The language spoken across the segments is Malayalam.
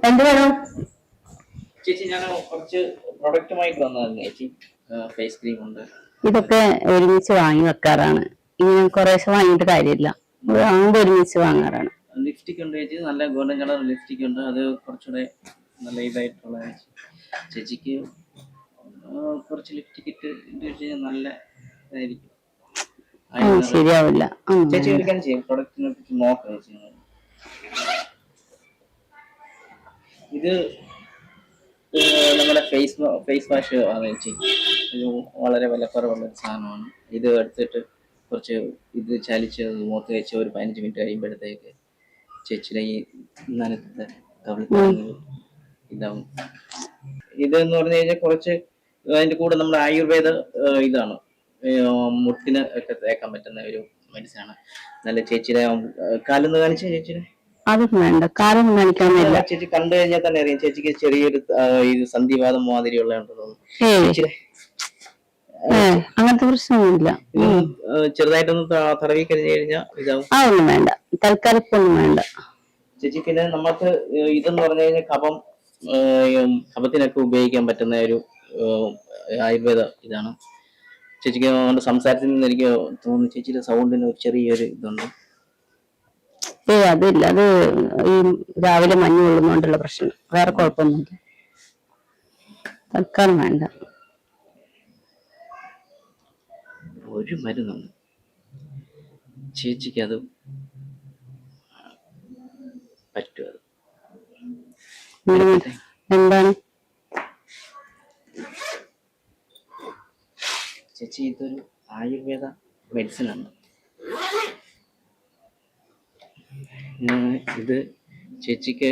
എന്ത് വേണം ചേച്ചി? ഞാൻ കുറച്ച് പ്രൊഡക്റ്റുമായിട്ട് വന്നതാണ് ചേച്ചി. ഫേസ് ക്രീം ഉണ്ട്. ഇതൊക്കെ ഒരുമിച്ച് വാങ്ങി വെക്കാറാണ്. ഇങ്ങനെ കുറേശ്ശെ വാങ്ങിയിട്ട് കാര്യമില്ല, വാങ്ങുമ്പോൾ ഒരുമിച്ച് വാങ്ങാറാണ്. ലിപ്സ്റ്റിക് ഉണ്ട് ചേച്ചി, നല്ല ഗോൾഡൻ കളർ ലിപ്സ്റ്റിക് ഉണ്ട്. അത് കുറച്ചുകൂടെ നല്ല ഇതായിട്ടുള്ള ചേച്ചിക്ക് കുറച്ച് ലിപ്സ്റ്റിക് ഇട്ട് കഴിഞ്ഞാൽ നല്ല ഇതായിരിക്കും. ശരിയാവില്ല. ചേച്ചി ഒരു കാര്യം ചെയ്യും, പ്രൊഡക്റ്റിനെ പറ്റി നോക്കാം ചേച്ചി. ഇത് നമ്മുടെ ഫേസ് വാഷ് ആണ് ചേച്ചി. ഇത് വളരെ വിലക്കുറവുള്ളൊരു സാധനമാണ്. ഇത് എടുത്തിട്ട് കുറച്ച് ഇത് ചലിച്ച് മുഖത്ത് വെച്ച് ഒരു 15 മിനിറ്റ് കഴിയുമ്പോഴത്തേക്ക് ചേച്ചിയുടെ ഈ നനത്തെ കവിൾത്തടങ്ങൾ ഇതാവും. ഇതെന്ന് പറഞ്ഞു കഴിഞ്ഞാൽ കുറച്ച് അതിൻ്റെ കൂടെ നമ്മുടെ ആയുർവേദ ഇതാണ്, മുട്ടിന് ഒക്കെ തേക്കാൻ പറ്റുന്ന ഒരു മെഡിസിനാണ്. നല്ല ചേച്ചിയുടെ കാലൊന്ന് കാണിച്ച ചേച്ചിയുടെ അതൊന്നും വേണ്ട, കാലൊന്നും കാണിക്കാനില്ല. ചേച്ചി കണ്ടു കഴിഞ്ഞാൽ തന്നെ അറിയാം ചേച്ചിക്ക് ചെറിയൊരു ഇത് സന്ധിവാദം മാതിരിയുള്ള അങ്ങനത്തെ പ്രശ്നമൊന്നുമില്ല. ചെറുതായിട്ടൊന്ന് തടവി കഴിഞ്ഞു കഴിഞ്ഞാൽ ഇതാവും. അതൊന്നും വേണ്ട, തൽക്കാലത്തൊന്നും വേണ്ട ചേച്ചി. പിന്നെ നമുക്ക് ഇതെന്ന് പറഞ്ഞു കഴിഞ്ഞാൽ കഫത്തിനൊക്കെ ഉപയോഗിക്കാൻ പറ്റുന്ന ഒരു ആയുർവേദ ഇതാണ്. ചേച്ചിക്ക് സംസാരത്തിൽ നിന്ന് എനിക്ക് തോന്നുന്നു ചേച്ചിയുടെ സൗണ്ടിന് ഒരു ചെറിയൊരു ഇതുണ്ട്. അതില്ല, അത് ഈ രാവിലെ മഞ്ഞ് കൊള്ളുന്നോണ്ടുള്ള പ്രശ്നം, വേറെ കുഴപ്പമൊന്നുമില്ല. തൽക്കാലം വേണ്ട. ഒരു മരുന്നുണ്ട് ചേച്ചിക്ക്, അത് പറ്റും. എന്താണ് ചേച്ചി? ഇതൊരു ആയുർവേദ മെഡിസിൻ ആണ്. ഇത് ചേച്ചിക്ക്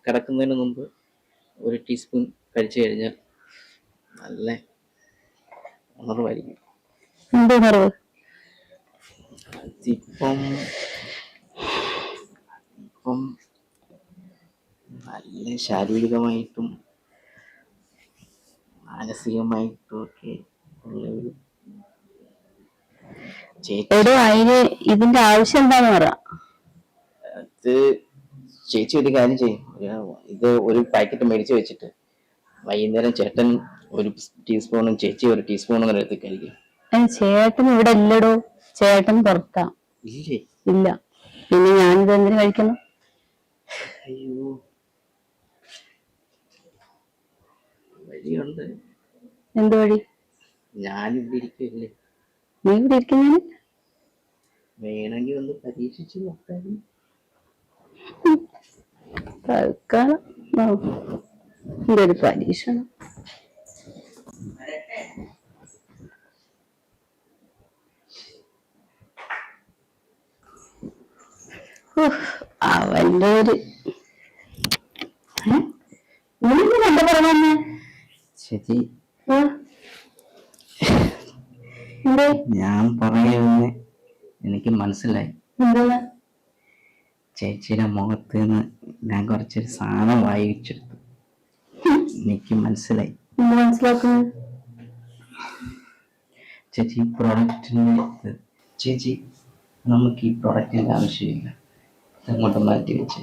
കിടക്കുന്നതിന് മുമ്പ് 1 ടീസ്പൂൺ കഴിച്ചു കഴിഞ്ഞാൽ നല്ല ഉണർവായിരിക്കും. ഇപ്പം നല്ല ശാരീരികമായിട്ടും മാനസികമായിട്ടും ഒക്കെ ഉള്ള ഒരു ഇതിന്റെ ആവശ്യം എന്താന്ന് പറ. ചേച്ചി ഒരു കാര്യം ചെയ്യും, ഇത് ഒരു പാക്കറ്റ് മേടിച്ച് വെച്ചിട്ട് വൈകുന്നേരം ചേട്ടൻ 1 ടീസ്പൂണും ചേച്ചി 1 ടീസ്പൂണും എടുത്ത് കഴിക്കും. ചേട്ടൻ ഇവിടെ ഇല്ലടോ, ചേട്ടൻ പുറത്താ. ഇല്ലേ? ഇല്ല. പിന്നെ ഞാനിത് എന്തിനു കഴിക്കണം? അയ്യോ, വഴിയുണ്ട്. എന്ത് വഴി? ഞാനിവിടെ ഇരിക്കില്ലേ. നീ ഇവിടെ ഇരിക്കുന്നതിന് വേണമെങ്കിൽ ഒന്ന് പരീക്ഷിച്ച് നോക്കാനും. തൽക്കാലം എന്റെ ഒരു പരീക്ഷണം. അവന്റെ ഒരു എന്താ പറഞ്ഞ ചേച്ചി? ഞാൻ പറയുന്നത് എനിക്ക് മനസ്സിലായി. ചേച്ചിയുടെ മുഖത്ത് നിന്ന് ഞാൻ കുറച്ചൊരു സാധനം വായിച്ചെടുത്തു. എനിക്ക് മനസ്സിലായി. മനസ്സിലാക്കുന്നത് ചേച്ചി ഈ പ്രൊഡക്റ്റിന് ചേച്ചി നമുക്ക് ഈ പ്രൊഡക്റ്റിന്റെ ആവശ്യമില്ല, അങ്ങോട്ട് മാറ്റി വെച്ച്